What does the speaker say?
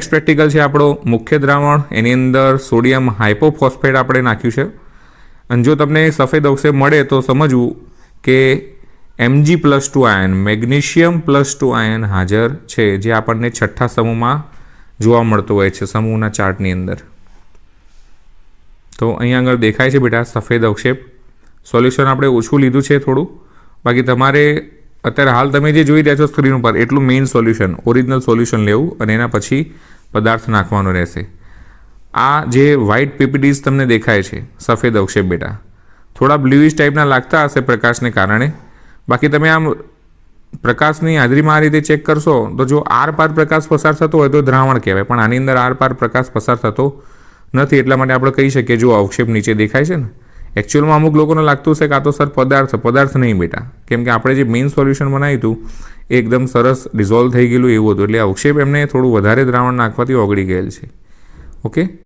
Next practical છે આપણો મુખ્ય દ્રાવણ, એની અંદર સોડિયમ હાઇપોફોસ્ફેટ આપણે નાખ્યું છે. અને જો તમને સફેદ અવક્ષેપ મળે તો સમજવું કે Mg+2 આયન, મેગ્નેશિયમ +2 આયન હાજર છે, જે આપણને છઠ્ઠા સમૂહમાં જોવા મળતો હોય છે સમૂહના ચાર્ટની અંદર. તો અહીંયા આગળ દેખાય છે બેટા સફેદ અવક્ષેપ. સોલ્યુશન આપણે ઓછું લીધું છે થોડું, બાકી તમારે અત્યારે હાલ તમે જે જોઈ રહ્યા છો સ્ક્રીન ઉપર એટલું મેઇન સોલ્યુશન, ઓરિજિનલ સોલ્યુશન લેવું અને એના પછી પદાર્થ નાખવાનો રહેશે. આ જે વ્હાઇટ પીપીડીઝ તમને દેખાય છે સફેદ અવક્ષેપ બેટા, થોડા બ્લુઇશ ટાઈપના લાગતા હશે પ્રકાશને કારણે. બાકી તમે આમ પ્રકાશની હાજરીમાં આ રીતે ચેક કરશો તો જો આર પાર પ્રકાશ પસાર થતો હોય તો દ્રાવણ કહેવાય, પણ આની અંદર આર પાર પ્રકાશ પસાર થતો નથી. એટલા માટે આપણે કહી શકીએ જો અવક્ષેપ નીચે દેખાય છે ને, એકચ્યુઅલમાં અમુક લોકોને લાગતું છે કે આ તો સર પદાર્થ નહીં બેટા, કેમ કે આપણે જે મેઇન સોલ્યુશન બનાવ્યું હતું એ એકદમ સરસ ડિઝોલ્વ થઈ ગયેલું એવું હતું, એટલે અવક્ષેપ એમને થોડું વધારે દ્રાવણ નાખવાથી ઓગળી ગયેલ છે. ઓકે.